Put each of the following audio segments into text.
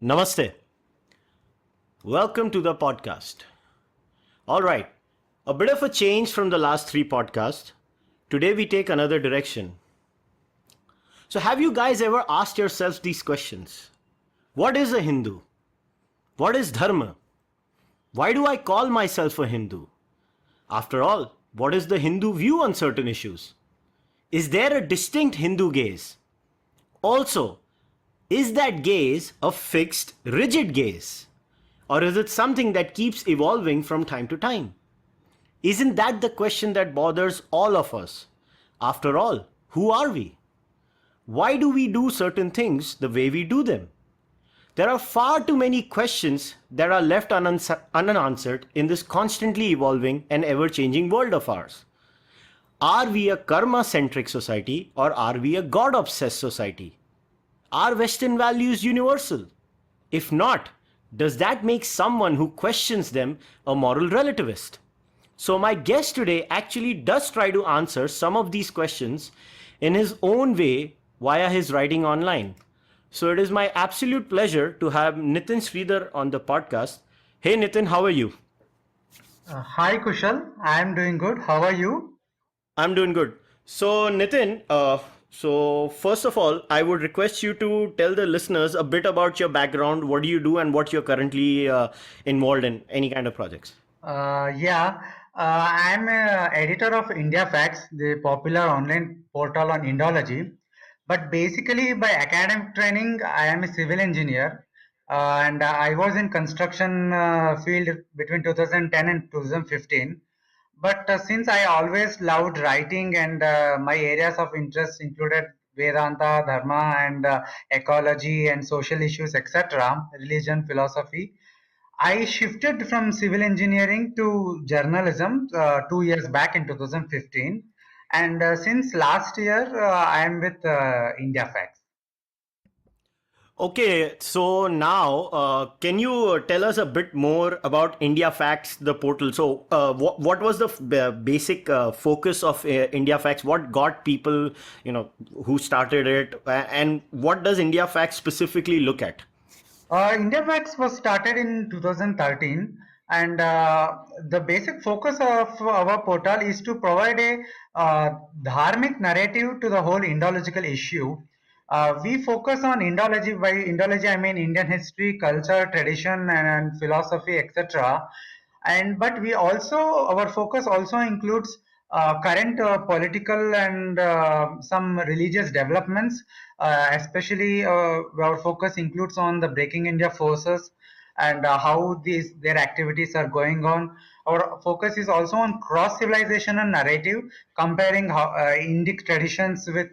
Namaste. Welcome to the podcast. All right, a bit of a change from the last three podcasts. Today we take another direction. So, have you guys ever asked yourselves these questions? What is a Hindu? What is Dharma? Why do I call myself a Hindu? After all, what is the Hindu view on certain issues? Is there a distinct Hindu gaze? Also, is that gaze a fixed, rigid gaze? Or is it something that keeps evolving from time to time? Isn't that the question that bothers all of us? After all, who are we? Why do we do certain things the way we do them? There are far too many questions that are left unanswered in this constantly evolving and ever changing world of ours. Are we a karma centric society or are we a God obsessed society? Are Western values universal? If not, does that make someone who questions them a moral relativist? So, my guest today actually does try to answer some of these questions in his own way via his writing online. So, it is my absolute pleasure to have Nithin Sridhar on the podcast. Hey Nithin, how are you? Hi Kushal, I am doing good. How are you? I'm doing good. So, Nitin, so first of all, I would request you to tell the listeners a bit about your background, what do you do, and what you're currently involved in, any kind of projects. Yeah, I'm editor of India Facts, the popular online portal on Indology. But basically, by academic training, I am a civil engineer, and I was in construction field between 2010 and 2015. But since I always loved writing and my areas of interest included Vedanta, Dharma, and ecology and social issues, etc., religion, philosophy, I shifted from civil engineering to journalism 2 years back in 2015. And since last year, I am with India Facts. Okay, so now can you tell us a bit more about India Facts, the portal? So, what was the basic focus of India Facts? What got people, who started it, and what does India Facts specifically look at? India Facts was started in 2013, and the basic focus of our portal is to provide a dharmic narrative to the whole Indological issue. We focus on Indology. By Indology, I mean Indian history, culture, tradition, and philosophy, etc. And but we also our focus also includes current political and some religious developments. Especially, our focus includes on the Breaking India forces and how these their activities are going on. Our focus is also on cross civilization and narrative, comparing how, Indic traditions with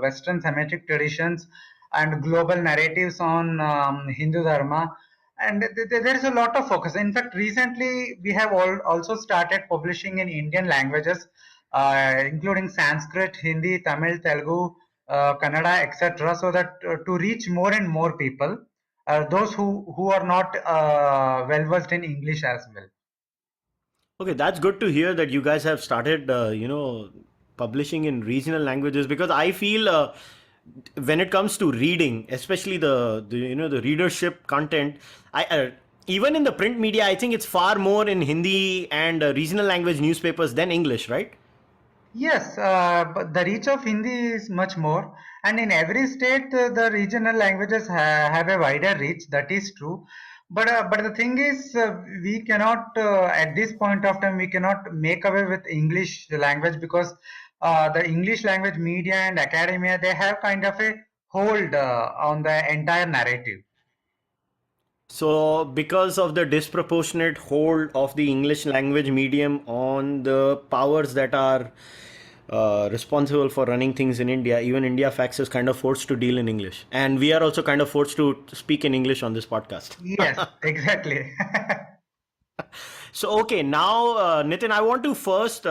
Western Semitic traditions and global narratives on Hindu Dharma. And there is a lot of focus. In fact, recently we have also started publishing in Indian languages, including Sanskrit, Hindi, Tamil, Telugu, Kannada, etc., so that to reach more and more people, those who are not well versed in English as well. Okay, that's good to hear that you guys have started, publishing in regional languages because I feel when it comes to reading, especially the readership content, I even in the print media, I think it's far more in Hindi and regional language newspapers than English, right? Yes, but the reach of Hindi is much more, and in every state, the regional languages have a wider reach. That is true, but the thing is, we cannot at this point of time we cannot make away with English language because the English language media and academia they have kind of a hold on the entire narrative. So, because of the disproportionate hold of the English language medium on the powers that are responsible for running things in India, even India Facts is kind of forced to deal in English. And we are also kind of forced to speak in English on this podcast. Yes, exactly. So, okay, now, Nitin, I want to first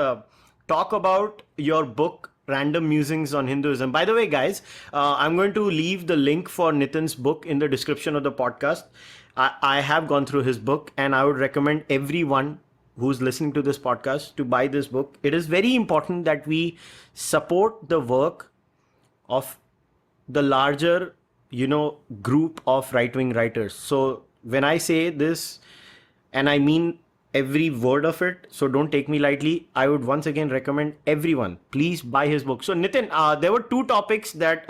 talk about your book, Random Musings on Hinduism. By the way, guys, I'm going to leave the link for Nitin's book in the description of the podcast. I have gone through his book, and I would recommend everyone who's listening to this podcast to buy this book. It is very important that we support the work of the larger, group of right-wing writers. So when I say this, and I mean every word of it, so don't take me lightly, I would once again recommend everyone, please buy his book. So Nitin, there were two topics that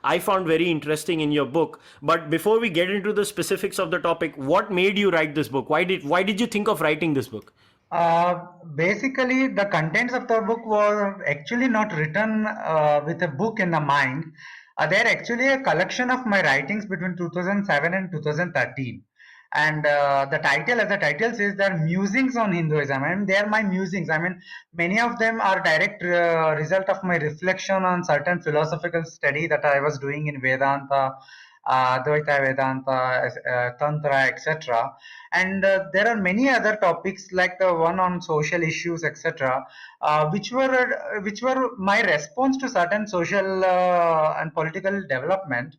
I found very interesting in your book. But before we get into the specifics of the topic, what made you write this book? Why did you think of writing this book? Basically, the contents of the book were actually not written with a book in the mind. They're actually a collection of my writings between 2007 and 2013. And the title, as the title says, they're musings on Hinduism. And they are my musings. I mean, many of them are direct result of my reflection on certain philosophical study that I was doing in Vedanta, Advaita Vedanta, Tantra, etc. And there are many other topics like the one on social issues, etc., which were my response to certain social and political development,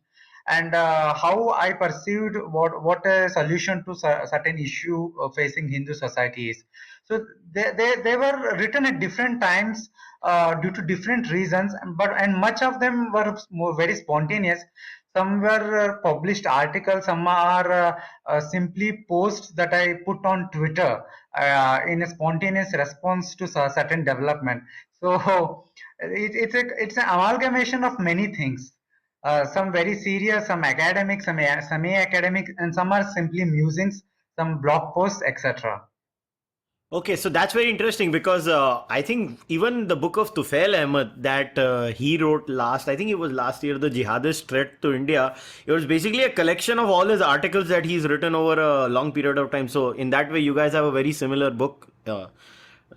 and how I perceived what a solution to certain issue facing Hindu society is. So they were written at different times due to different reasons, and much of them were very spontaneous. Some were published articles, some are simply posts that I put on Twitter in a spontaneous response to certain development. So it's an amalgamation of many things. Some very serious, some academic, some semi-academic, and some are simply musings, some blog posts, etc. Okay, so that's very interesting because I think even the book of Tufail Ahmed that he wrote last, I think it was last year, The Jihadist Threat to India, it was basically a collection of all his articles that he's written over a long period of time. So, in that way, you guys have a very similar book.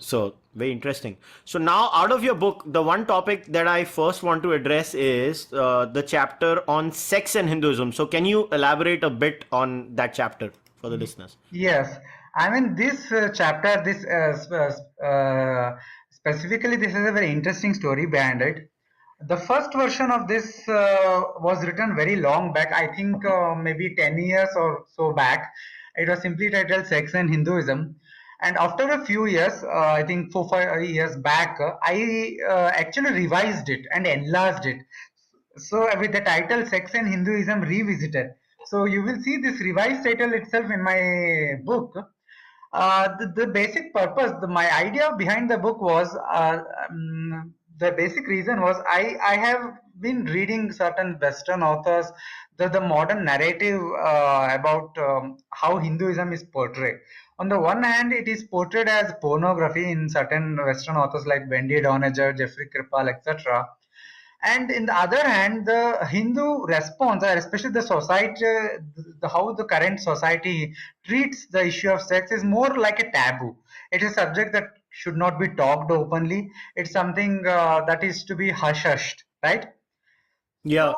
So, very interesting. So, now out of your book, the one topic that I first want to address is the chapter on sex and Hinduism. So, can you elaborate a bit on that chapter for the listeners? Yes, I mean this chapter, specifically, this is a very interesting story behind it. The first version of this was written very long back, I think maybe 10 years or so back. It was simply titled Sex and Hinduism. And after a few years, I think 4 5 years back, I actually revised it and enlarged it. So with the title Sex and Hinduism Revisited. So you will see this revised title itself in my book. The basic purpose, my idea behind the book was the basic reason was I have been reading certain Western authors, the modern narrative about how Hinduism is portrayed. On the one hand, it is portrayed as pornography in certain Western authors like Wendy Doniger, Jeffrey Kripal, etc. And in the other hand, the Hindu response, especially the society, how the current society treats the issue of sex, is more like a taboo. It is a subject that should not be talked openly. It's something that is to be hush-hushed, right? So, Yeah.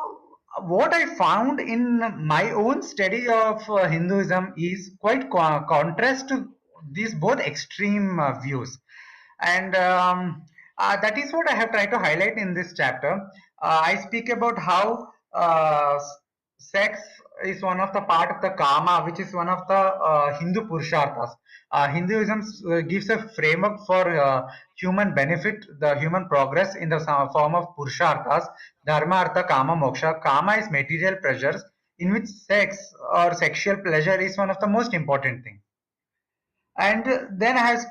what I found in my own study of Hinduism is quite contrast to these both extreme views, and that is what I have tried to highlight in this chapter. I speak about how sex is one of the part of the karma, which is one of the Hindu purusharthas. Hinduism gives a framework for human benefit, the human progress in the form of purusharthas: dharma, artha, kama, moksha. Kama is material pleasures, in which sex or sexual pleasure is one of the most important things. And then I have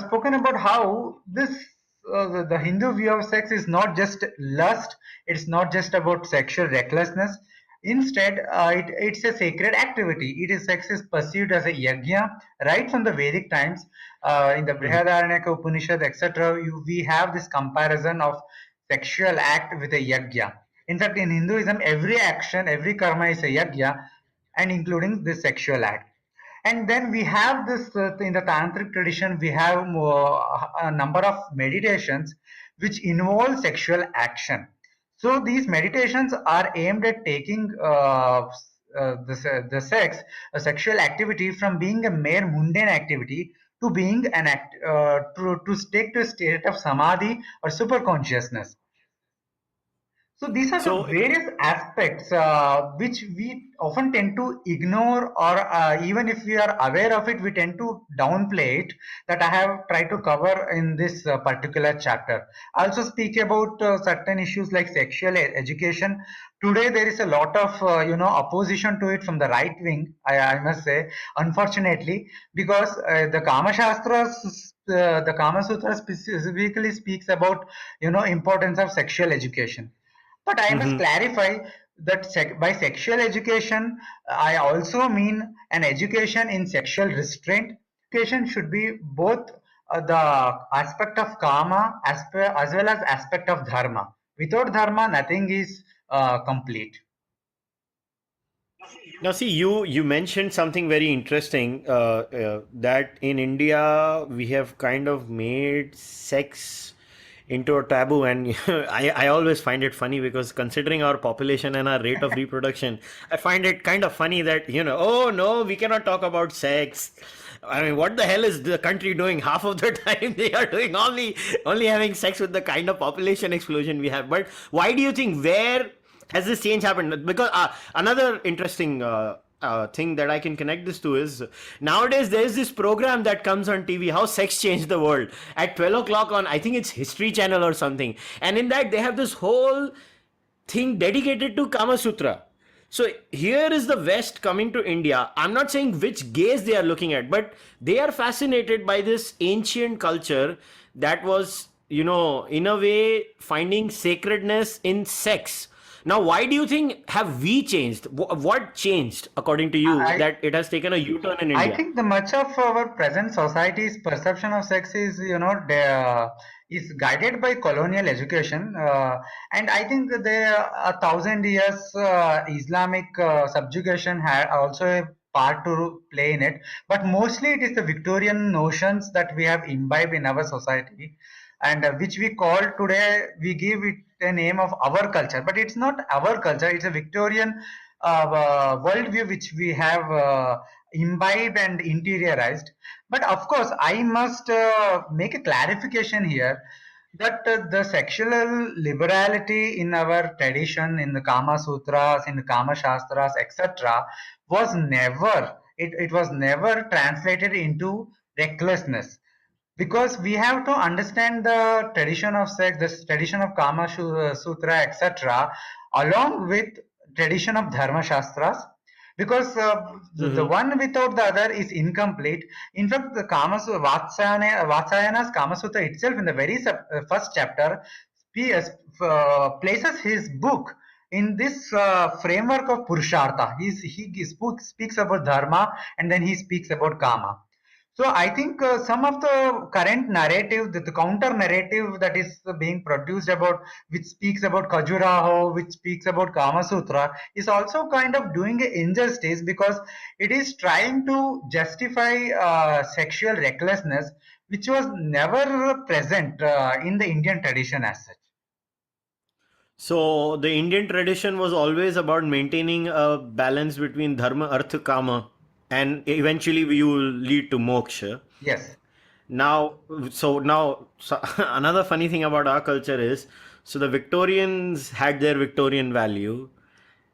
spoken about how the Hindu view of sex is not just lust, it's not just about sexual recklessness. Instead, it's a sacred activity. Sex is perceived as a yajna right from the Vedic times. In the Mhm. Brihadaranyaka Upanishad, etc., we have this comparison of sexual act with a yajna. In fact, in Hinduism, every action, every karma is a yajna, and including the sexual act. And then we have this in the tantric tradition, we have a number of meditations which involve sexual action. So these meditations are aimed at taking the sex, a sexual activity, from being a mere mundane activity to being an act, to take to a state of samadhi or super consciousness. So these are the So various aspects which we often tend to ignore, or even if we are aware of it, we tend to downplay it. That I have tried to cover in this particular chapter. I also speak about certain issues like sexual education. Today there is a lot of opposition to it from the right wing. I must say, unfortunately, because the Kama Sutra specifically speaks about importance of sexual education. But I must mhm. clarify that by sexual education, I also mean an education in sexual restraint. Education should be both the aspect of karma as well as aspect of dharma. Without dharma, nothing is complete. Now, see, you mentioned something very interesting, that in India we have kind of made sex into a taboo, and I always find it funny because considering our population and our rate of reproduction, I find it kind of funny that oh no, we cannot talk about sex. I mean, what the hell is the country doing? Half of the time they are doing only having sex with the kind of population explosion we have. But why do you think, where has this change happened? Because another interesting thing that I can connect this to is, nowadays there is this program that comes on TV, How Sex Changed the World, at 12 o'clock on, I think it's History Channel or something. And in that, they have this whole thing dedicated to Kama Sutra. So here is the West coming to India. I'm not saying which gaze they are looking at, but they are fascinated by this ancient culture that was, in a way, finding sacredness in sex. Now, why do you think have we changed? What changed, according to you, I, that it has taken a U-turn in I India? think the much of our present society's perception of sex is, is guided by colonial education, and I think that there 1,000 years Islamic subjugation had also a part to play in it. But mostly it is the Victorian notions that we have imbibed in our society, and which we call today, we give it a name of our culture, but it's not our culture. It's a Victorian worldview which we have imbibed and interiorized. But of course, I must make a clarification here that the sexual liberality in our tradition, in the Kama Sutras, in the Kama Shastras, etc., it was never translated into recklessness, because we have to understand the tradition of sex, the tradition of Sutra, etc., along with tradition of Dharma Shastras, because the Mm-hmm. one without the other is incomplete. In fact, the Vatsayana's Kama Sutra itself, in the very first chapter, places his book in this framework of Purushartha. Speaks about Dharma, and then he speaks about Kama. So I think some of the current narrative, the counter narrative that is being produced about, which speaks about Khajuraho, which speaks about Kama Sutra, is also kind of doing an injustice, because it is trying to justify sexual recklessness, which was never present in the Indian tradition as such. So the Indian tradition was always about maintaining a balance between dharma, artha, kama, and eventually you will lead to moksha. Yes. Now, so another funny thing about our culture is, so the Victorians had their Victorian value.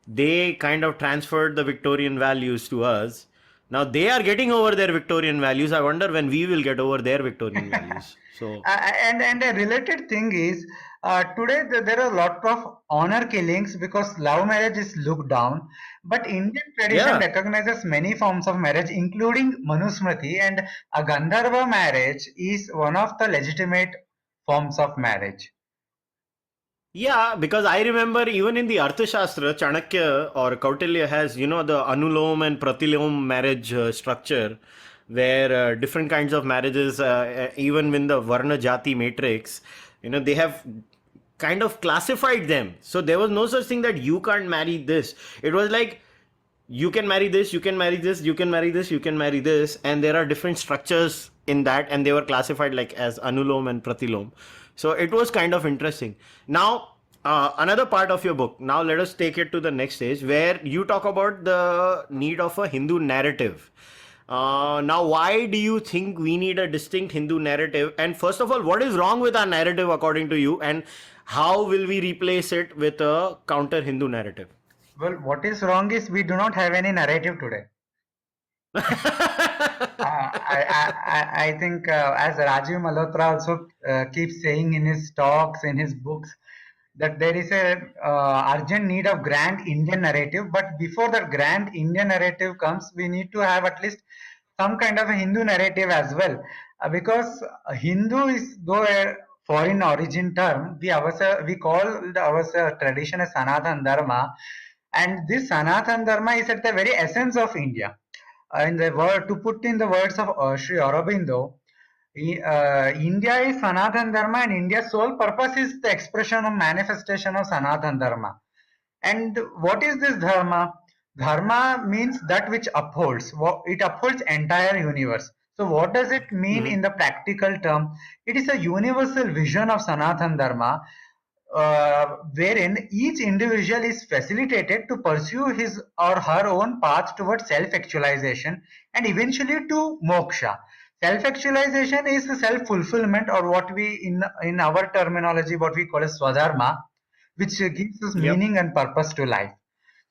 They kind of transferred the Victorian values to us. Now they are getting over their Victorian values. I wonder when we will get over their Victorian values. So, And a related thing is, today there are a lot of honor killings because love marriage is looked down, but Indian tradition yeah. recognizes many forms of marriage, including Manusmriti, and a Gandharva marriage is one of the legitimate forms of marriage. Yeah, because I remember even in the Arthashastra, Chanakya or Kautilya has, the Anulom and Pratilom marriage structure, where different kinds of marriages, even in the Varna Jati matrix, they have kind of classified them. So there was no such thing that you can't marry this. It was like, you can marry this, you can marry this, you can marry this, you can marry this, and there are different structures in that, and they were classified like as Anulom and Pratilom. So it was kind of interesting. Now, another part of your book. Now let us take it to the next stage, where you talk about the need of a Hindu narrative. Now, why do you think we need a distinct Hindu narrative? And first of all, what is wrong with our narrative according to you? And how will we replace it with a counter Hindu narrative? Well, what is wrong is we do not have any narrative today. I think, as Rajiv Malhotra also keeps saying in his talks, in his books, that there is a urgent need of grand Indian narrative. But before that grand Indian narrative comes, we need to have at least some kind of a Hindu narrative as well, because Hindu is though a foreign origin term. We call our tradition as Sanatan Dharma, and this Sanatan Dharma is at the very essence of India. In the word, to put in the words of Sri Aurobindo, India is Sanatan Dharma, and India's sole purpose is the expression or manifestation of Sanatan Dharma. And what is this Dharma? Dharma means that which upholds. It upholds entire universe. So what does it mean in the practical term? It is a universal vision of Sanatan Dharma, wherein each individual is facilitated to pursue his or her own path towards self-actualization and eventually to moksha. Self-actualization is self-fulfillment, or what we in our terminology what we call as swadharma, which gives us Yep. meaning and purpose to life.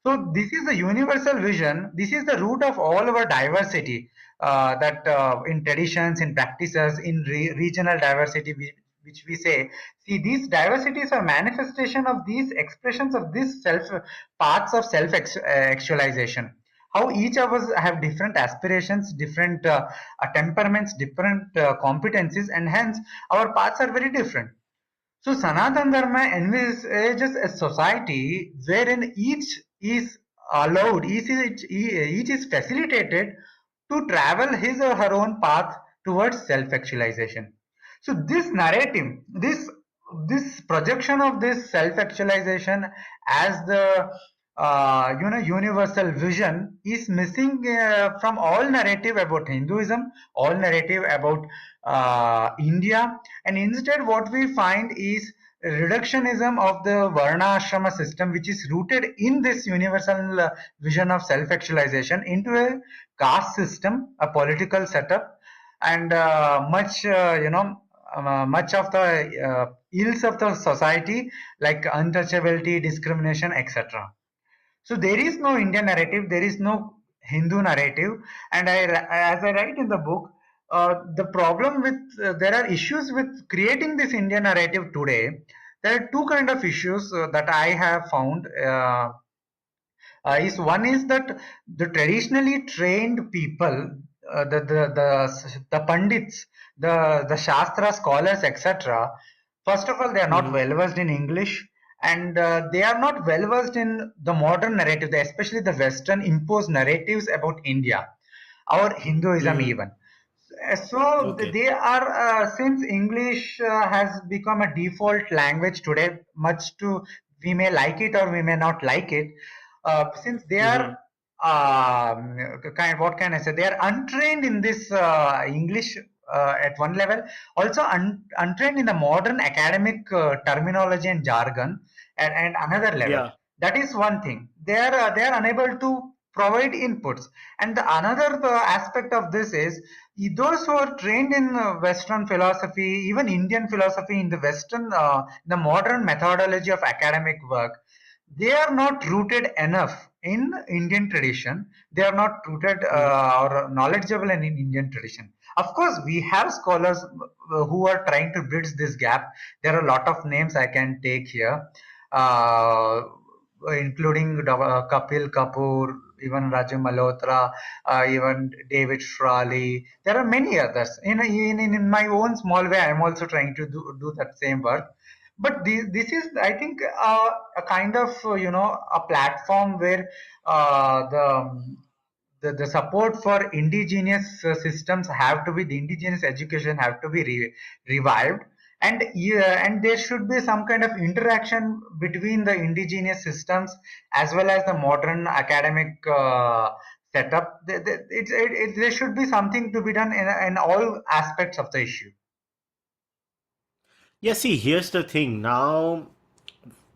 So this is the universal vision. This is the root of all our diversity, that in traditions, in practices, in regional diversity, which we say. See, these diversities are manifestation of these expressions of these paths of self actualization. How each of us have different aspirations, different temperaments, different competencies, and hence our paths are very different. So Sanatan Dharma envisages a society wherein each is allowed, each is facilitated to travel his or her own path towards self-actualization. So this narrative, this projection of this self-actualization as the universal vision is missing from all narrative about Hinduism, all narrative about India, and instead what we find is reductionism of the Varna Ashrama system, which is rooted in this universal vision of self-actualization, into a caste system, a political setup, and much of the ills of the society, like untouchability, discrimination, etc. So there is no Indian narrative, there is no Hindu narrative, and as I write in the book, the problem with there are issues with creating this Indian narrative today. There are two kind of issues that I have found. Is one is that the traditionally trained people, the pandits, the shastra scholars, etc. First of all, they are not well versed in English, and they are not well versed in the modern narrative, especially the Western imposed narratives about India, or Hinduism even. So Okay. they are, since English has become a default language today, much to we may like it or we may not like it. Since they are what can I say? They are untrained in this English at one level, also untrained in the modern academic terminology and jargon and another level. Yeah. That is one thing. They are unable to provide inputs. And the another aspect of this is those who are trained in Western philosophy, even Indian philosophy, in the Western, the modern methodology of academic work, they are not rooted enough in Indian tradition. They are not rooted or knowledgeable in Indian tradition. Of course, we have scholars who are trying to bridge this gap. There are a lot of names I can take here, uh, including Kapil Kapoor, even Raju Malhotra, even David Shrawley. There are many others. In my own small way, I am also trying to do that same work. But this is, I think, a kind of a platform where the support for indigenous systems have to be, the indigenous education have to be revived, and and there should be some kind of interaction between the indigenous systems as well as the modern academic setup. There should be something to be done in all aspects of the issue. Yeah, see, here's the thing. Now,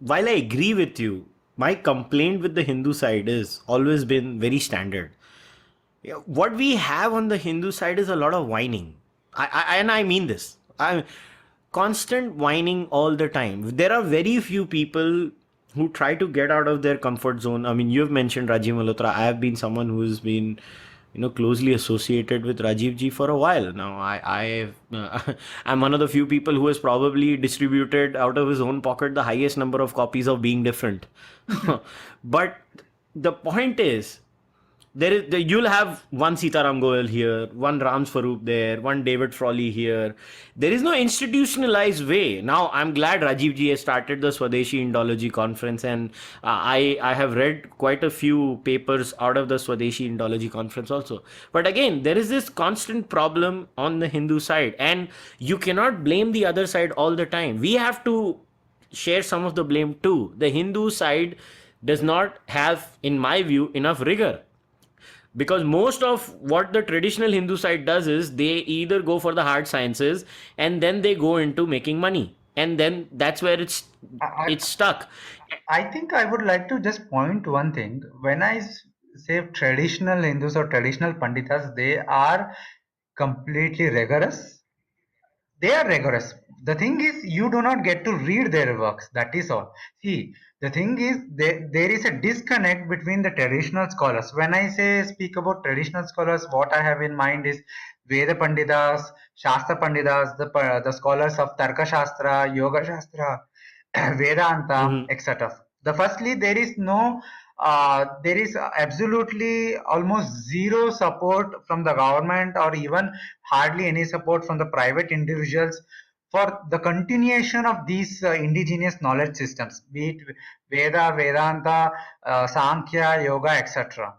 while I agree with you, my complaint with the Hindu side is always been very standard. Yeah, what we have on the Hindu side is a lot of whining. And I mean this. I constant whining all the time. There are very few people who try to get out of their comfort zone. I mean, you've mentioned Rajiv Malhotra. I have been someone who's been, closely associated with Rajiv ji for a while now. I'm one of the few people who has probably distributed out of his own pocket the highest number of copies of Being Different. But the point is, you'll have one Sitaram Goel here, one Ram Swaroop there, one David Frawley here. There is no institutionalized way. Now I'm glad Rajiv ji has started the Swadeshi Indology conference, and I have read quite a few papers out of the Swadeshi Indology conference also. But again, there is this constant problem on the Hindu side, and you cannot blame the other side all the time. We have to share some of the blame too. The Hindu side does not have, in my view, enough rigor, because most of what the traditional Hindu side does is they either go for the hard sciences and then they go into making money, and then that's where I, it's stuck. I think I would like to just point one thing. When say traditional Hindus or traditional Panditas, they are completely rigorous. They are rigorous. The thing is, you do not get to read their works. That is all. See, the thing is, there is a disconnect between the traditional scholars. When I say speak about traditional scholars, what I have in mind is Veda Panditas, Shastra Panditas, the scholars of Tarka Shastra, Yoga Shastra, Vedanta, Mhm. etc. The firstly, there is absolutely almost zero support from the government, or even hardly any support from the private individuals for the continuation of these indigenous knowledge systems, be it Veda, Vedanta, Sankhya, Yoga, etc.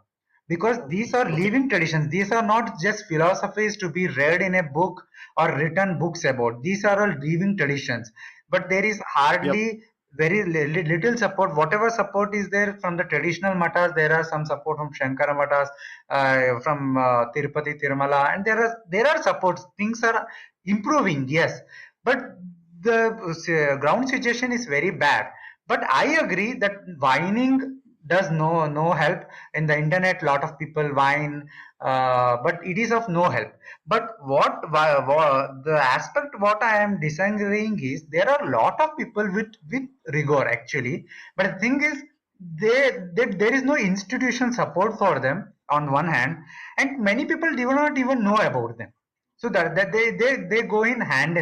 Because these are Okay. living traditions. These are not just philosophies to be read in a book or written books about. These are all living traditions. But there is Yep. hardly little support. Whatever support is there from the traditional matas, there are some support from Shankara matas, from Tirupati, Tirumala, and there are supports. Things are improving, yes, but the ground situation is very bad. But I agree that whining does no help. In the internet, lot of people whine, but it is of no help. But the aspect what I am disagreeing is, there are a lot of people with rigor actually, but the thing is, there is no institutional support for them on one hand, and many people do not even know about them. So that they go in hand.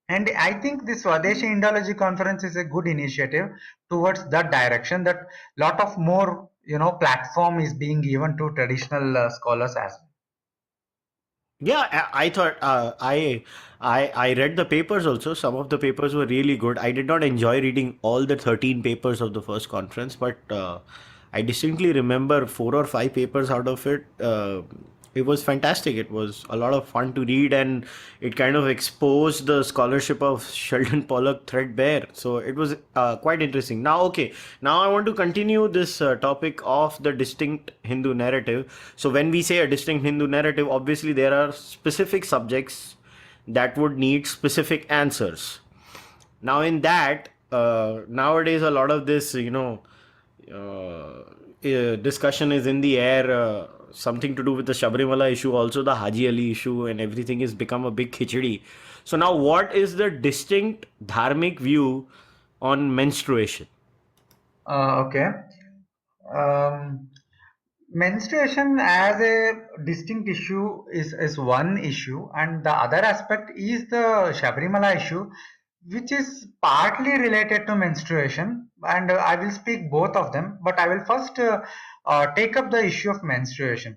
And I think this Swadeshi Indology Conference is a good initiative towards that direction. That lot of more platform is being given to traditional scholars as well. Yeah, I thought I read the papers also. Some of the papers were really good. I did not enjoy reading all the 13 papers of the first conference, but I distinctly remember four or five papers out of it. It was fantastic. It was a lot of fun to read, and it kind of exposed the scholarship of Sheldon Pollock threadbare. So it was quite interesting. Now, okay, now I want to continue this topic of the distinct Hindu narrative. So when we say a distinct Hindu narrative, obviously there are specific subjects that would need specific answers. Now, in that, nowadays a lot of this, discussion is in the air. Something to do with the Shabrimala issue, also the Haji Ali issue, and everything has become a big khichdi. So now, what is the distinct dharmic view on menstruation? Okay. Um, Menstruation as a distinct issue is one issue, and the other aspect is the Shabrimala issue, which is partly related to menstruation. And I will speak both of them, but I will first take up the issue of menstruation.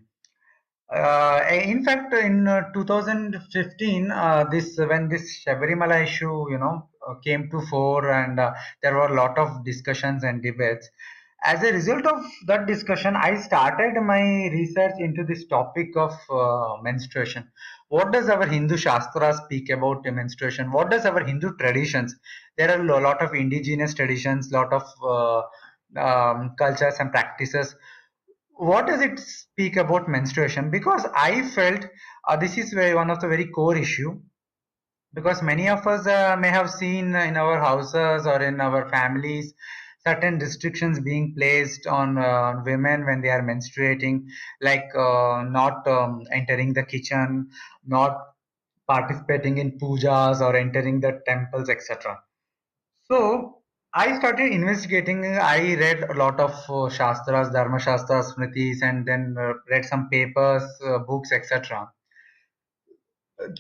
In fact, in 2015, this when this Shabrimala issue, came to fore, and there were a lot of discussions and debates. As a result of that discussion, I started my research into this topic of menstruation. What does our Hindu Shastra speak about menstruation? What does our Hindu traditions? There are a lot of indigenous traditions, lot of cultures and practices. What does it speak about menstruation? Because I felt this is one of the very core issue, because many of us may have seen in our houses or in our families certain restrictions being placed on women when they are menstruating, like not entering the kitchen, not participating in pujas or entering the temples, etc. So I started investigating. I read a lot of shastras, Dharma shastras, smritis, and then read some papers, books, etc.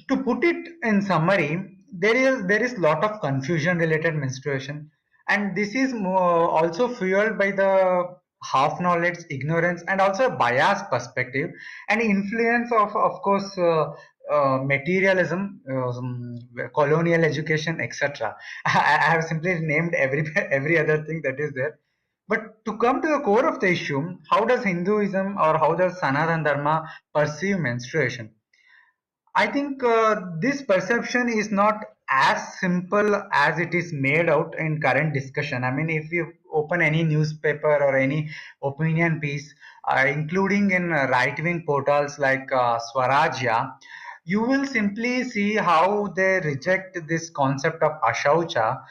To put it in summary, there is lot of confusion related menstruation, and this is also fueled by the half knowledge, ignorance, and also a biased perspective and influence of course materialism, colonial education, etc. I have simply named every other thing that is there. But to come to the core of the issue, how does Hinduism or how does Sanatana Dharma perceive menstruation? I think this perception is not as simple as it is made out in current discussion. I mean, if you open any newspaper or any opinion piece, including in right-wing portals like Swarajya, you will simply see how they reject this concept of ashaucha,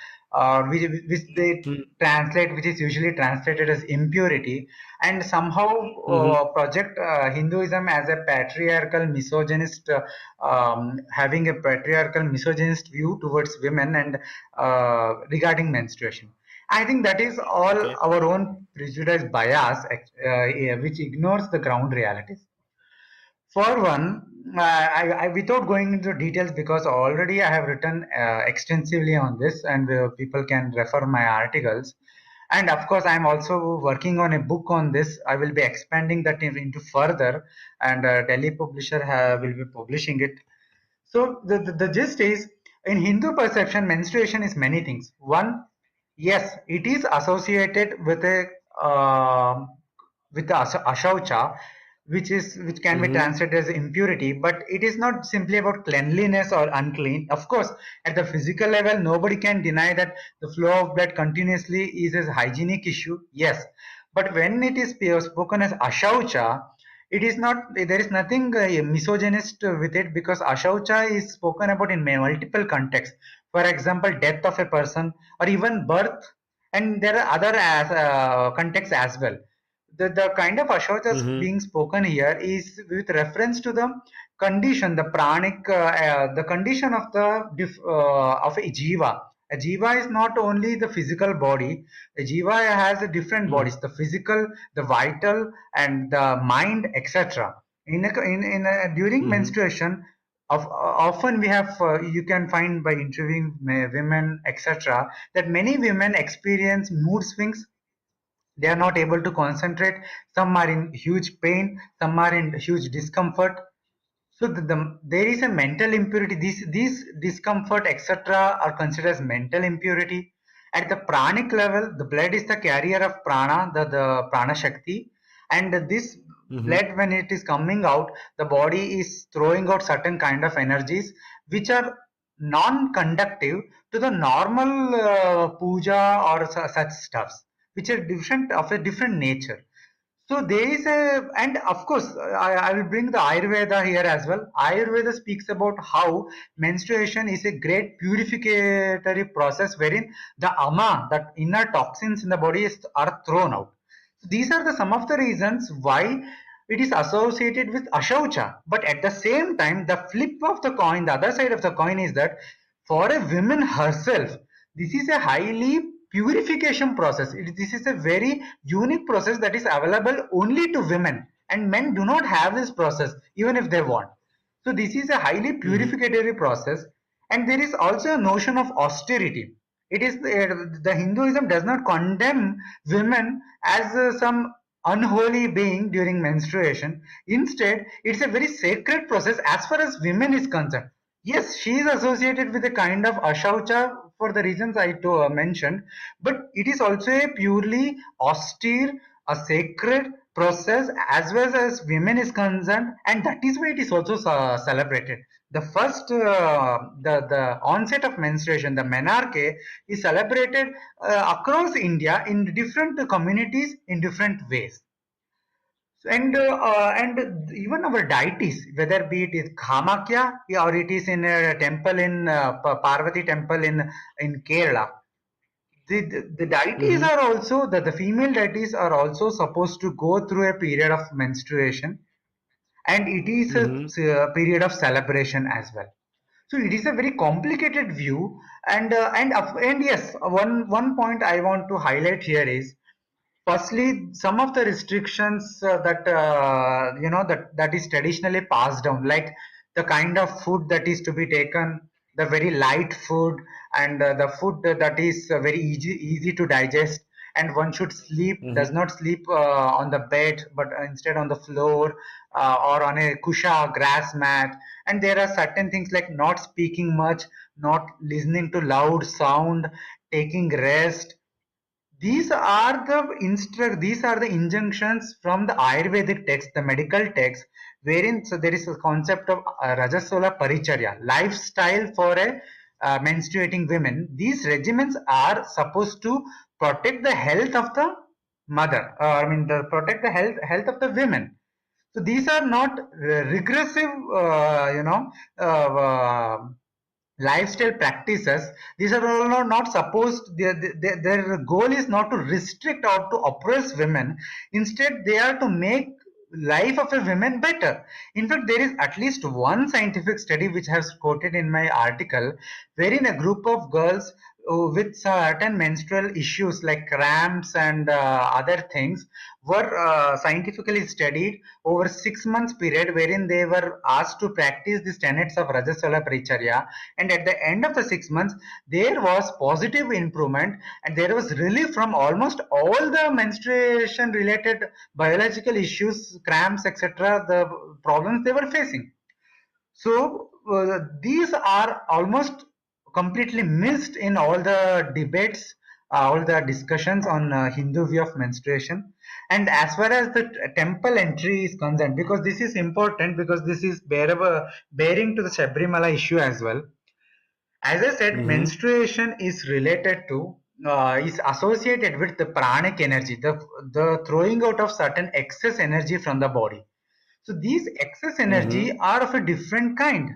which they translate, which is usually translated as impurity, and somehow Mm-hmm. project Hinduism as a patriarchal misogynist, having a patriarchal misogynist view towards women and regarding menstruation. I think that is all Okay. our own prejudice bias, which ignores the ground realities. For one, without going into details, because already I have written extensively on this, and people can refer my articles. And of course, I'm also working on a book on this. I will be expanding that into further, and Delhi publisher will be publishing it. So the gist is, in Hindu perception, menstruation is many things. One, yes, it is associated uh, with the ashaucha, which can be Mm-hmm. translated as impurity, but it is not simply about cleanliness or unclean. Of course, at the physical level, nobody can deny that the flow of blood continuously is a hygienic issue. Yes, but when it is spoken as ashaucha, it is not, there is nothing misogynist with it, because ashaucha is spoken about in multiple contexts. For example, death of a person or even birth, and there are other contexts as well. The kind of ashauchas Mm-hmm. being spoken here is with reference to the condition, the pranic, the condition of the of a jiva. A jiva is not only the physical body. A jiva has a different Mm-hmm. bodies: the physical, the vital, and the mind, etc. During Mm-hmm. menstruation, often we have you can find by interviewing women, etc., that many women experience mood swings. They are not able to concentrate. Some are in huge pain, some are in huge discomfort. So there is a mental impurity. These discomfort, etc., are considered as mental impurity. At the pranic level, the blood is the carrier of prana, the prana shakti, and this Mm-hmm. blood, when it is coming out, the body is throwing out certain kind of energies which are non-conductive to the normal puja or such stuffs, which are different, of a different nature. So there is a, and of course, I will bring the Ayurveda here as well. Ayurveda speaks about how menstruation is a great purificatory process wherein the ama, that inner toxins in the body, are thrown out. So these are some of the reasons why it is associated with ashaucha. But at the same time, the flip of the coin, the other side of the coin, is that for a woman herself, this is a highly purification process. This is a very unique process that is available only to women, and men do not have this process even if they want. So this is a highly Mm-hmm. purificatory process, and there is also a notion of austerity. It is the Hinduism does not condemn women as some unholy being during menstruation. Instead, it's a very sacred process as far as women is concerned. Yes, she is associated with a kind of ashaucha for the reasons I mentioned, but it is also a purely austere, a sacred process as well as women is concerned, and that is why it is also celebrated. The first, the onset of menstruation, the menarche, is celebrated across India in different communities in different ways. And even our deities, whether be it is Kamakya or it is in a temple in Parvati temple in Kerala, the deities Mm-hmm. are also the female deities are also supposed to go through a period of menstruation, and it is Mm-hmm. a period of celebration as well. So it is a very complicated view, and yes, one point I want to highlight here is, firstly, some of the restrictions that that is traditionally passed down, like the kind of food that is to be taken, the very light food, and the food that is very easy to digest, and one should Mm-hmm. does not sleep on the bed, but instead on the floor, or on a kusha grass mat. And there are certain things like not speaking much, not listening to loud sound, taking rest. These are the injunctions from the Ayurvedic text, the medical text, wherein so there is a concept of Rajaswala Paricharya, lifestyle for a menstruating women. These regimens are supposed to protect the health of the mother, protect the health of the women. So these are not regressive, lifestyle practices. These are all not supposed, their goal is not to restrict or to oppress women. Instead, they are to make life of a woman better. In fact, there is at least one scientific study which I have quoted in my article, wherein a group of girls with certain menstrual issues like cramps and other things were scientifically studied over 6 months period, wherein they were asked to practice the tenets of Rajaswala Paricharya. And at the end of the 6 months, there was positive improvement, and there was relief from almost all the menstruation related biological issues, cramps, etc., the problems they were facing. So these are almost completely missed in all the debates, all the discussions on Hindu view of menstruation. And as far as the temple entry is concerned, because this is important, because this is bearing to the Sabrimala issue as well. As I said, Mm-hmm. menstruation is related to, is associated with the pranic energy, the throwing out of certain excess energy from the body. So these excess Mm-hmm. energy are of a different kind.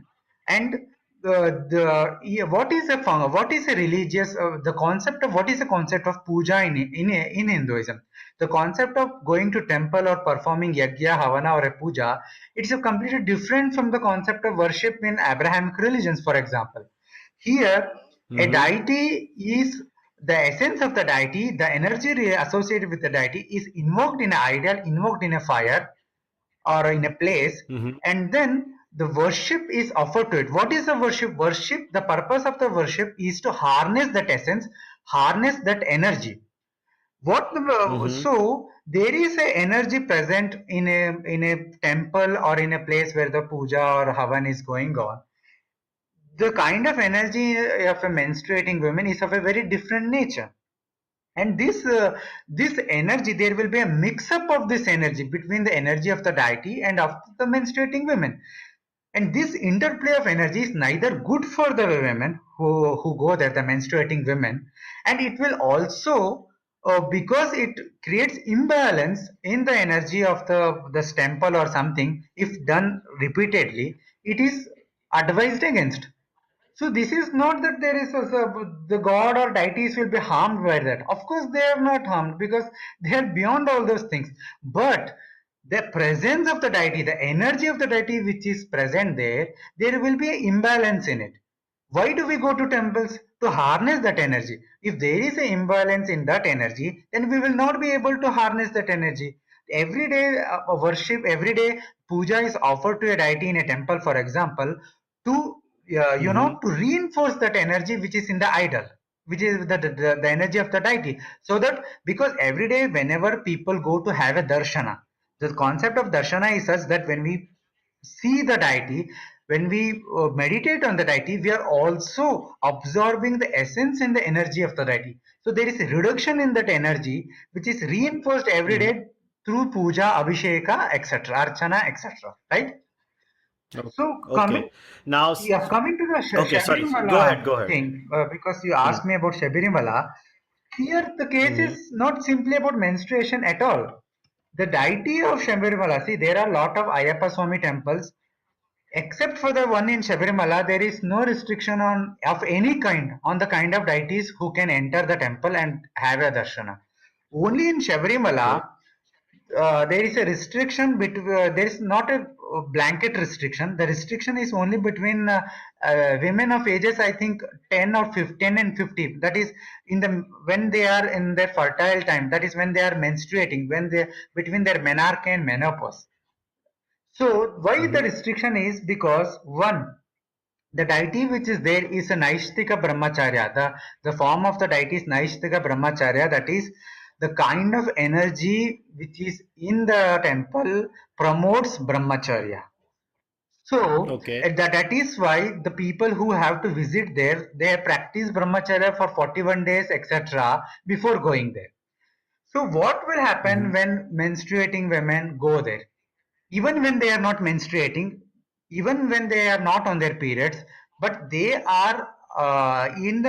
And what is what is a religious, the concept of what is the concept of puja in Hinduism? The concept of going to temple or performing yajna, havana, or a puja, it's a completely different from the concept of worship in Abrahamic religions, for example. Here, a Mm-hmm. deity is the essence of the deity, the energy associated with the deity is invoked in an idol, invoked in a fire or in a place, Mm-hmm. and then the worship is offered to it. What is the worship? Worship, the purpose of the worship is to harness that essence, harness that energy. Mm-hmm. So there is a energy present in a temple or in a place where the puja or havan is going on. The kind of energy of a menstruating woman is of a very different nature. And this energy, there will be a mix up of this energy between the energy of the deity and of the menstruating women. And this interplay of energy is neither good for the women who go there, the menstruating women, and it will also, because it creates imbalance in the energy of the temple or something, if done repeatedly, it is advised against. So this is not that there is the god or deities will be harmed by that. Of course, they are not harmed because they are beyond all those things. But the presence of the deity, the energy of the deity which is present there, there will be an imbalance in it. Why do we go to temples? To harness that energy. If there is an imbalance in that energy, then we will not be able to harness that energy. Every day worship, every day puja is offered to a deity in a temple, for example, to Mm-hmm. to reinforce that energy which is in the idol, which is the energy of the deity. So that, because every day whenever people go to have a darshana, the concept of darshana is such that when we see the deity, when we meditate on the deity, we are also absorbing the essence and the energy of the deity. So there is a reduction in that energy, which is reinforced every Mm-hmm. day through puja, abhisheka, etc., archana, etc. Right? Okay. So Okay. Now, coming to the okay. Sorry. Go Shabarimala ahead. Go ahead. thing, because you Hmm. asked me about Shabarimala, here the case Mm-hmm. is not simply about menstruation at all. The deity of Shabarimala, see, there are a lot of Ayappa Swami temples Except for the one in Shabarimala, there is no restriction on of any kind on the kind of deities who can enter the temple and have a darshana. Only in Okay. Shabarimala, there is a restriction between. There is not a blanket restriction. The restriction is only between women of ages, I think, 10 and 50. That is in the when they are in their fertile time. That is when they are menstruating. When they between their menarche and menopause. So why the Mm-hmm. restriction is because one, the deity which is there is a Naishtika Brahmacharya. The form of the deity is Naishtika Brahmacharya. That is the kind of energy which is in the temple promotes Brahmacharya. So Okay. that is why the people who have to visit there, they practice Brahmacharya for 41 days, etc. before going there. So what will Mm-hmm. happen when menstruating women go there? Even when they are not menstruating, even when they are not on their periods, but they are in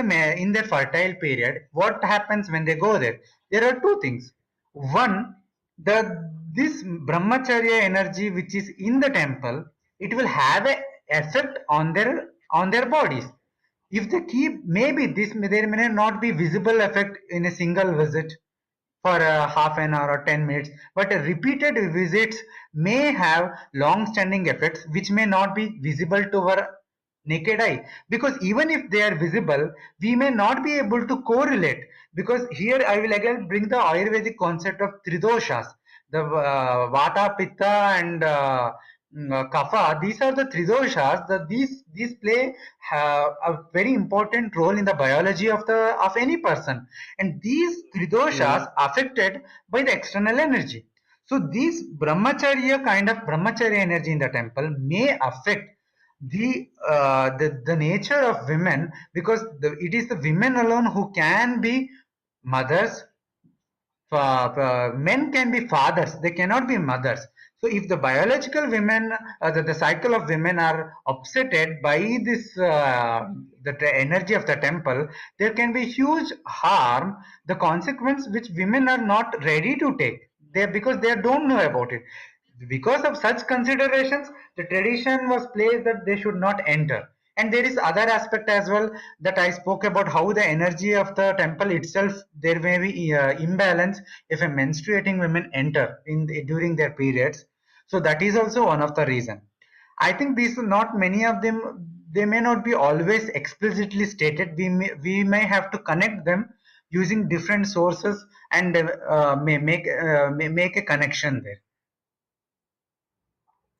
their fertile period. What happens when they go there? There are two things. One, the this brahmacharya energy which is in the temple, it will have a effect on their bodies. If they keep, maybe this there may not be visible effect in a single visit for a half an hour or 10 minutes, but repeated visits may have long-standing effects which may not be visible to our naked eye, because even if they are visible, we may not be able to correlate, because here I will again bring the Ayurvedic concept of tridoshas, the vata, pitta and kapha. These are the tridoshas. These play a very important role in the biology of any person, and these Mm-hmm. tridoshas affected by the external energy. So these brahmacharya kind of brahmacharya energy in the temple may affect the nature of women, because it is the women alone who can be mothers. Men can be fathers, they cannot be mothers. So if the biological women, the cycle of women are upsetted by this energy of the temple, there can be huge harm, the consequence which women are not ready to take, they because they don't know about it. Because of such considerations, the tradition was placed that they should not enter. And there is other aspect as well, that I spoke about, how the energy of the temple itself, there may be imbalance if a menstruating women enter during their periods. So that is also one of the reason. I think these are not many of them, they may not be always explicitly stated. We may have to connect them using different sources, and may make a connection there.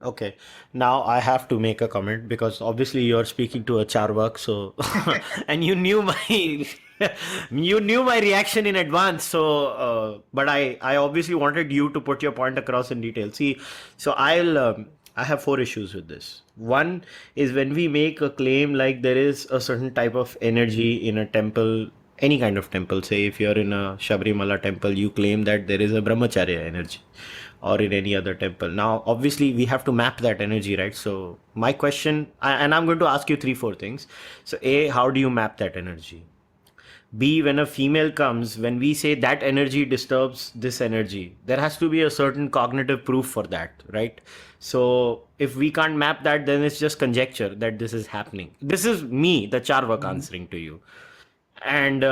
Okay. Now I have to make a comment because obviously you're speaking to a Charvak, so and you knew my you knew my reaction in advance. So, but I obviously wanted you to put your point across in detail. See, so I have four issues with this. One is when we make a claim like there is a certain type of energy in a temple, any kind of temple. Say if you're in a Shabrimala temple, you claim that there is a brahmacharya energy, or in any other temple. Now, obviously, we have to map that energy, right? So, my question, and I'm going to ask you three, four things. So, A, how do you map that energy? B, when a female comes, when we say that energy disturbs this energy, there has to be a certain cognitive proof for that, right? So, if we can't map that, then it's just conjecture that this is happening. This is me, the Charvak, answering to you. And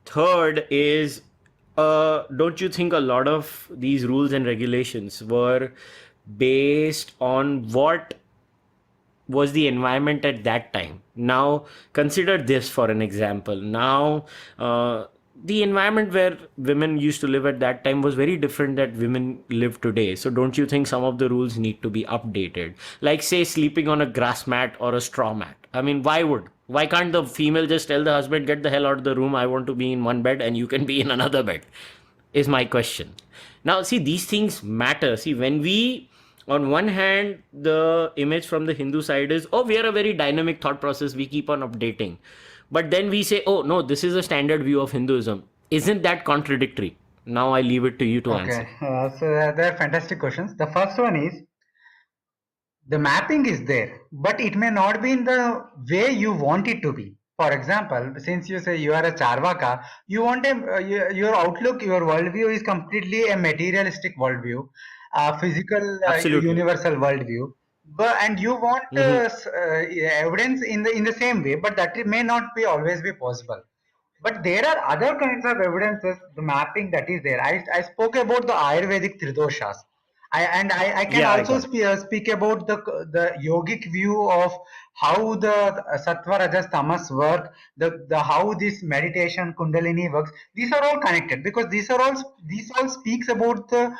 third is, don't you think a lot of these rules and regulations were based on what was the environment at that time? Now, consider this for an example. Now, the environment where women used to live at that time was very different that women live today. So, don't you think some of the rules need to be updated? Like, say, sleeping on a grass mat or a straw mat. I mean, why would? Why can't the female just tell the husband, get the hell out of the room? I want to be in one bed and you can be in another bed? Is my question. Now, see, these things matter. See, when we, on one hand, the image from the Hindu side is, oh, we are a very dynamic thought process, we keep on updating. But then we say, oh, no, this is a standard view of Hinduism. Isn't that contradictory? Now I leave it to you to answer. Okay, so there are fantastic questions. The first one is, the mapping is there, but it may not be in the way you want it to be. For example, since you say you are a Charvaka, you want your outlook, your worldview is completely a materialistic worldview, a physical, Absolutely. universal worldview. but and you want Mm-hmm. evidence in the same way, but that may not be always be possible. But there are other kinds of evidences, the mapping that is there. I spoke about the Ayurvedic Tridoshas. I can Yeah, I also got it. speak about the yogic view of how the Sattva, Rajas, Tamas work, the how this meditation, Kundalini works. These are all connected because these all speaks about the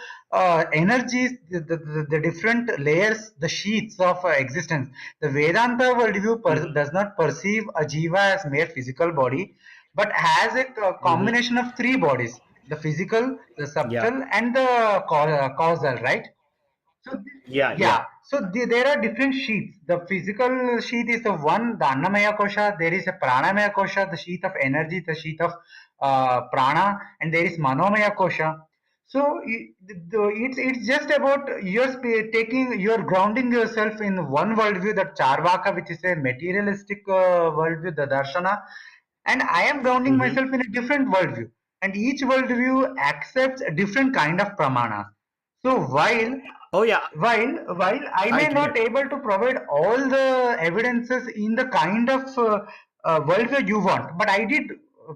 energies, the different layers, the sheets of existence. The Vedanta worldview Mm-hmm. does not perceive a jiva as mere physical body, but has a Mm-hmm. combination of three bodies: the physical, the Yeah. subtle, and the causal, right? So, Yeah. Yeah. yeah, so there are different sheets. The physical sheet is the one, the Annamaya Kosha. There is a Pranamaya Kosha, the sheet of energy, the sheet of prana, and there is Manomaya Kosha. So it's just about you're grounding yourself in one worldview, that Cārvāka, which is a materialistic worldview, the Darshana, and I am grounding Mm-hmm. myself in a different worldview. And each worldview accepts a different kind of pramana. So Oh yeah, while I I may get not it. able to provide all the evidences in the kind of worldview you want, but I did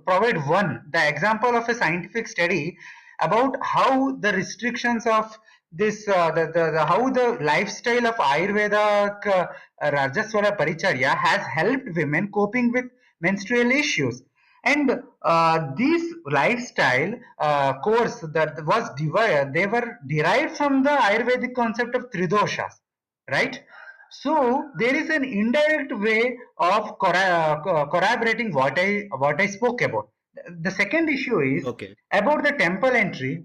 provide one, the example of a scientific study about how the restrictions of this the how the lifestyle of Ayurveda Rajaswara Paricharya has helped women coping with menstrual issues. And this lifestyle course that was derived, they were derived from the Ayurvedic concept of Tridoshas, right? So there is an indirect way of corroborating what I spoke about. The second issue is Okay. about the temple entry.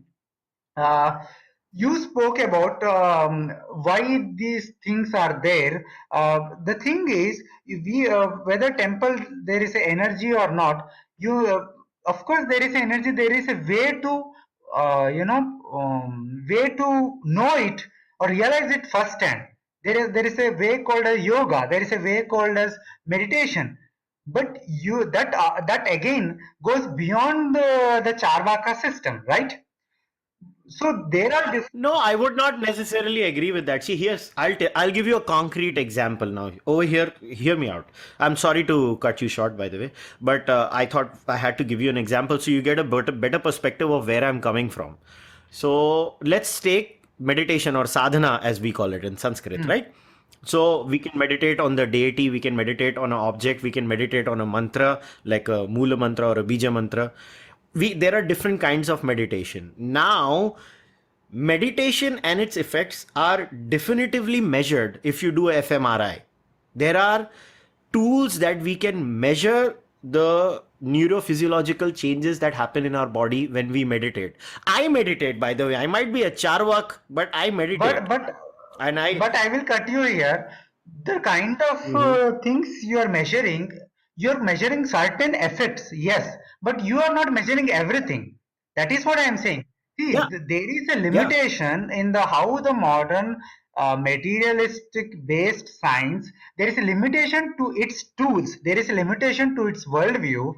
uh, you spoke about why these things are there. The thing is, we whether temple there is a energy or not. You of course there is energy. There is a way to way to know it or realize it firsthand. There is a way called as yoga. There is a way called as meditation. But that again goes beyond the Charvaka system, right? So there are No, I would not necessarily agree with that. See, here's I'll give you a concrete example now. Over here, hear me out. I'm sorry to cut you short, by the way, but I thought I had to give you an example so you get a better perspective of where I'm coming from. So let's take meditation or sadhana, as we call it in Sanskrit, Hmm. right? So we can meditate on the deity, we can meditate on an object, we can meditate on a mantra like a Mula mantra or a Bija mantra. There are different kinds of meditation. Now, meditation and its effects are definitively measured if you do a fMRI. There are tools that we can measure the neurophysiological changes that happen in our body when we meditate. I meditate, by the way. I might be a charvak, but I but meditate. but And I. but I will cut you here. The kind of Mhm. things you're measuring certain effects, yes, but you are not measuring everything. That is what I am saying. See, Yeah, there is a yeah. limitation in the how the modern materialistic based science. There is a limitation to its tools. There is a limitation to its worldview,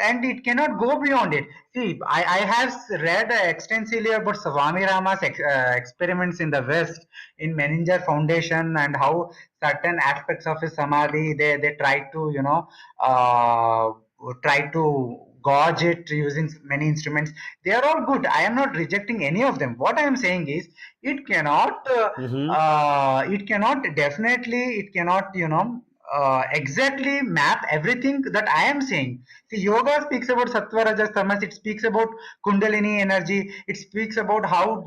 and it cannot go beyond it. See, I have read extensively about Swami Rama's experiments in the West, in Menninger Foundation, and how certain aspects of his samadhi they try to uh, try to gauge it using many instruments. They are all good. I am not rejecting any of them. What I am saying is Hmm. it cannot definitely it cannot exactly map everything that I am saying. See, yoga speaks about sattva, rajas, tamas. It speaks about kundalini energy. It speaks about how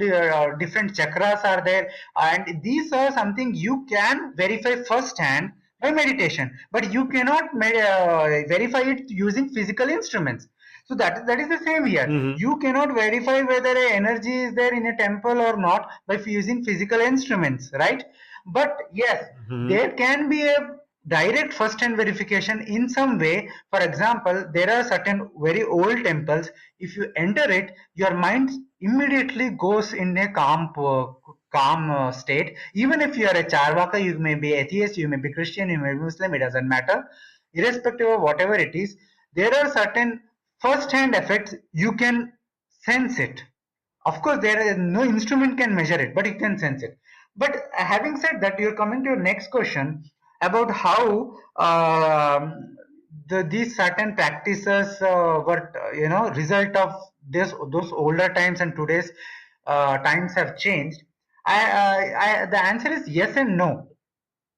different chakras are there, and these are something you can verify firsthand by meditation. But you cannot verify it using physical instruments. So that is the same here. Hmm. You cannot verify whether a energy is there in a temple or not by using physical instruments, right? But yes, Hmm. there can be a direct first-hand verification in some way. For example, there are certain very old temples. If you enter it, your mind immediately goes in a calm state. Even if you are a Charvaka, you may be atheist, you may be Christian, you may be Muslim, it doesn't matter. Irrespective of whatever it is, there are certain first-hand effects. You can sense it. Of course, there is no instrument can measure it, but you can sense it. But having said that, you're coming to your next question about how these certain practices were, result of those older times and today's times have changed. The answer is yes and no.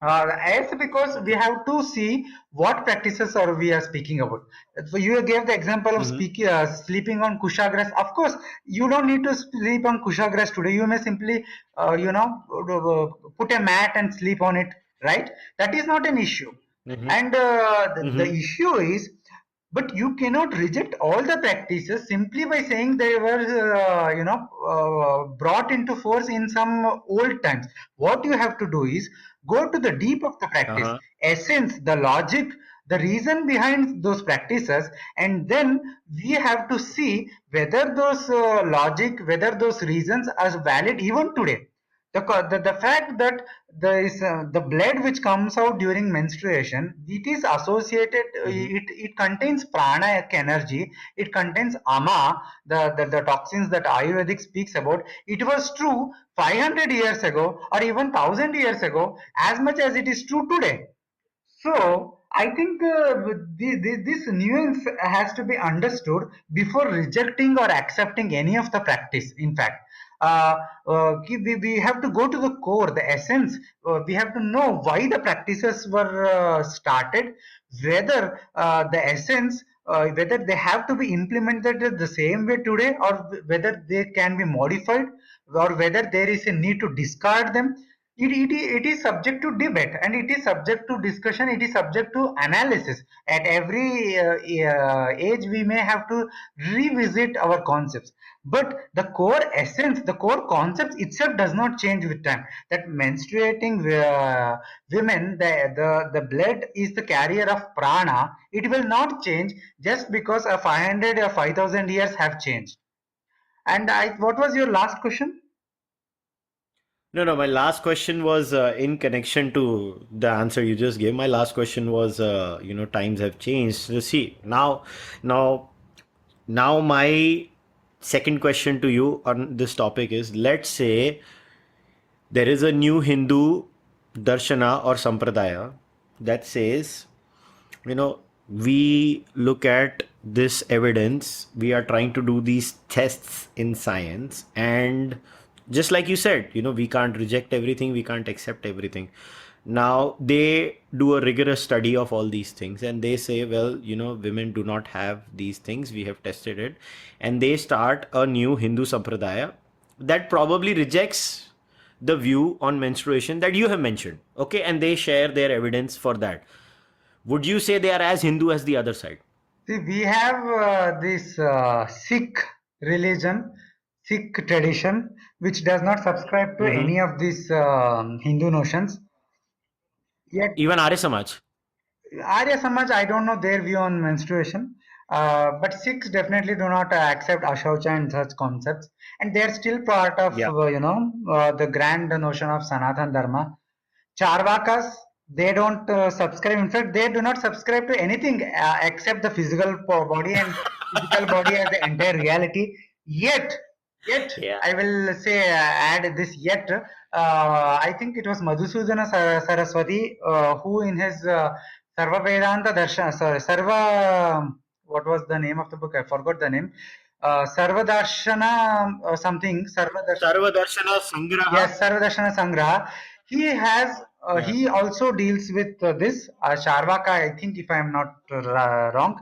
Yes, because we have to see what practices are we are speaking about. So you gave the example of Mm-hmm. sleeping on kusha grass. Of course, you don't need to sleep on kusha grass today. You may simply, put a mat and sleep on it. Right? That is not an issue. Mm-hmm. And the Mm-hmm. issue is, but you cannot reject all the practices simply by saying they were, brought into force in some old times. What you have to do is go to the deep of the practice, Uh-huh. essence, the logic, the reason behind those practices, and then we have to see whether those logic, whether those reasons are valid even today. The fact that there is the blood which comes out during menstruation, it is associated, Mm-hmm. it contains prana energy, it contains ama, the toxins that Ayurvedic speaks about. It was true 500 years ago or even 1000 years ago as much as it is true today. So I think this nuance has to be understood before rejecting or accepting any of the practice. In fact, we have to go to the core, the essence. We have to know why the practices were started, whether the essence, whether they have to be implemented the same way today, or whether they can be modified, or whether there is a need to discard them. It is subject to debate, and it is subject to discussion, it is subject to analysis. At every age we may have to revisit our concepts, but the core essence, the core concept itself does not change with time. That menstruating women, the blood is the carrier of prana. It will not change just because 500 or 5000 years have changed. And what was your last question? No, no, my last question was in connection to the answer you just gave. My last question was, times have changed. So see, now, now my second question to you on this topic is, let's say there is a new Hindu darshana or sampradaya that says, we look at this evidence, we are trying to do these tests in science, and just like you said, we can't reject everything, we can't accept everything. Now they do a rigorous study of all these things and they say, well, women do not have these things, we have tested it, and they start a new Hindu sampradaya that probably rejects the view on menstruation that you have mentioned, okay, and they share their evidence for that. Would you say they are as Hindu as the other side? See, we have this Sikh religion, Sikh tradition, which does not subscribe to Mm-hmm. any of these Hindu notions. Yet, Even Arya Samaj. Arya Samaj, I don't know their view on menstruation, but Sikhs definitely do not accept Ashaucha and such concepts, and they are still part of, Yeah. the grand notion of Sanatan Dharma. Cārvākas, they don't subscribe. In fact, they do not subscribe to anything except the physical body, and physical body as the entire reality. Yet, yet, Yeah. I will say, add this yet. I think it was Madhusudana Saraswati who, in his Sarva Vedanta Darshan, sorry, Sarva, what was the name of the book? I forgot the name. Sarva Darshana something. Sarva Darshana. Sarva Darshana Sangraha. Yes, Sarvadarshana Sangraha. He has, Yeah. he also deals with this Cārvāka, I think, if I am not wrong.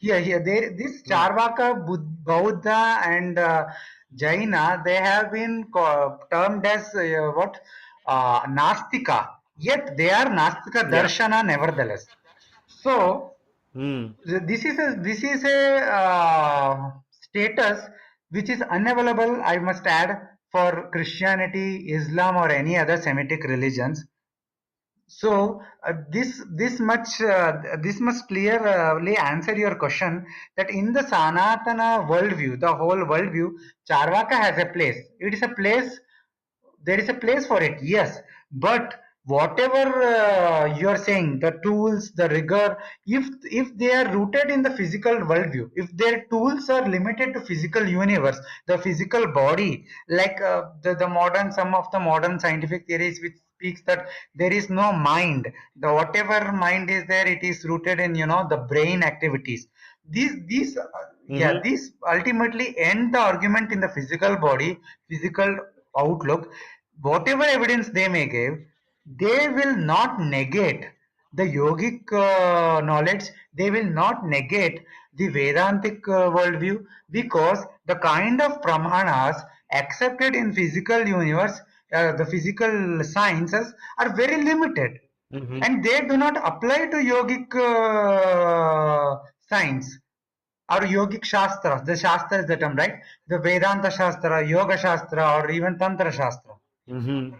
This Hmm. Cārvāka, Buddha, and Jaina, they have been termed as what? Nastika. Yet they are Nastika Yeah. Darshana, nevertheless. So Hmm. this is a status which is unavailable, I must add, for Christianity, Islam, or any other Semitic religions. So this must clearly answer your question that in the Sanatana worldview, the whole worldview, Charvaka has a place. It is a place. There is a place for it, yes, but whatever you are saying, the tools, the rigor, if they are rooted in the physical worldview, if their tools are limited to physical universe, the physical body, like the modern, some of the modern scientific theories which speaks that there is no mind, the whatever mind is there, it is rooted in, you know, the brain activities. These yeah, Mm-hmm. these ultimately end the argument in the physical body, physical outlook. Whatever evidence they may give, they will not negate the yogic knowledge, they will not negate the Vedantic worldview, because the kind of pramanas accepted in physical universe, the physical sciences are very limited, Mm-hmm. and they do not apply to yogic science or yogic shastras. The shastra is the term, right? The Vedanta shastra, yoga shastra, or even tantra shastra. Mm-hmm.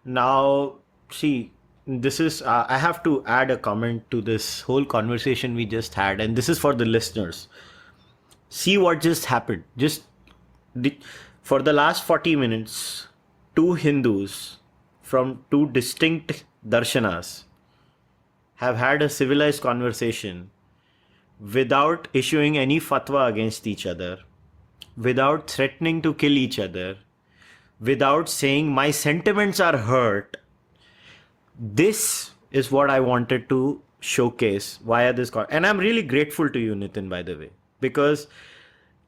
Now, see, this is, I have to add a comment to this whole conversation we just had, and this is for the listeners. See what just happened. Di- for the last 40 minutes, two Hindus from two distinct darshanas have had a civilized conversation without issuing any fatwa against each other, without threatening to kill each other, without saying my sentiments are hurt. This is what I wanted to showcase via this and I'm really grateful to you, Nitin, by the way, because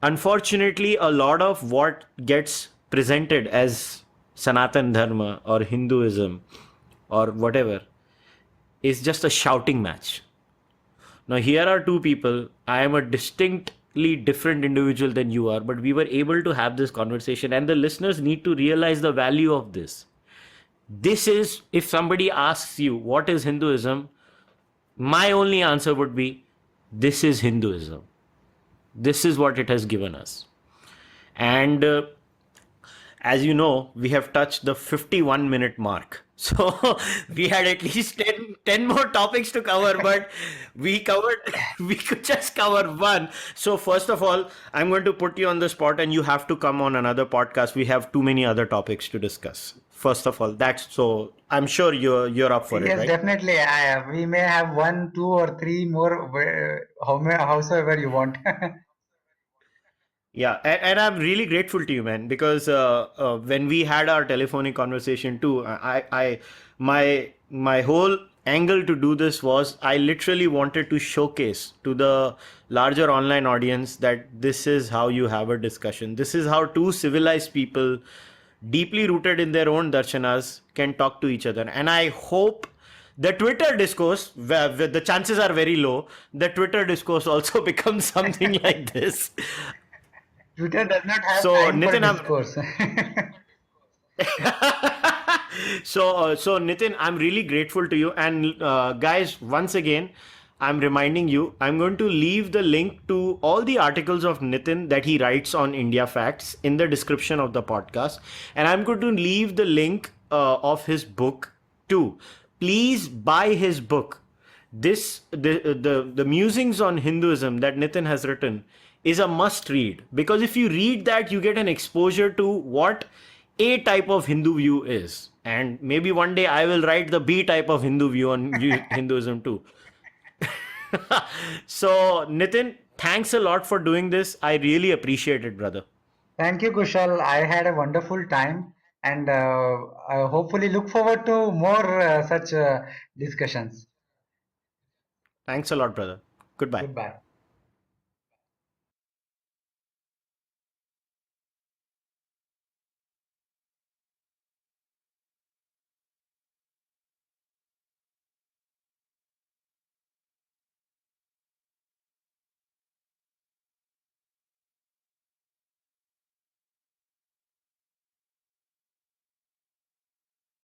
unfortunately a lot of what gets presented as Sanatan Dharma or Hinduism or whatever is just a shouting match. Now, here are two people. I am a distinctly different individual than you are, but we were able to have this conversation, and the listeners need to realize the value of this. This is, if somebody asks you, what is Hinduism? My only answer would be, this is Hinduism. This is what it has given us. And as you know, we have touched the 51-minute mark. So we had at least ten more topics to cover, but we covered, we could just cover one. So first of all, I'm going to put you on the spot and you have to come on another podcast. We have too many other topics to discuss. First of all, that's so I'm sure you're up for it, Yes, right? definitely. We may have one, two, or three more, howsoever you want. Yeah, and I'm really grateful to you, man, because when we had our telephonic conversation too, my whole angle to do this was I literally wanted to showcase to the larger online audience that this is how you have a discussion. This is how two civilized people, deeply rooted in their own darshanas, can talk to each other. And I hope the Twitter discourse, where the chances are very low, the Twitter discourse also becomes something like this. Twitter does not have So time for Nitin, discourse. so Nitin, I'm really grateful to you. And guys, once again, I'm reminding you, I'm going to leave the link to all the articles of Nitin that he writes on India Facts in the description of the podcast, and I'm going to leave the link of his book too. Please buy his book. This the Musings on Hinduism that Nitin has written is a must read, because if you read that, you get an exposure to what A type of Hindu view is, and maybe one day I will write the B type of Hindu view on Hinduism too. So Nitin, thanks a lot for doing this. I really appreciate it, brother. Thank you, Kushal. I had a wonderful time, and I hopefully look forward to more such discussions. Thanks a lot, brother. Goodbye. Goodbye.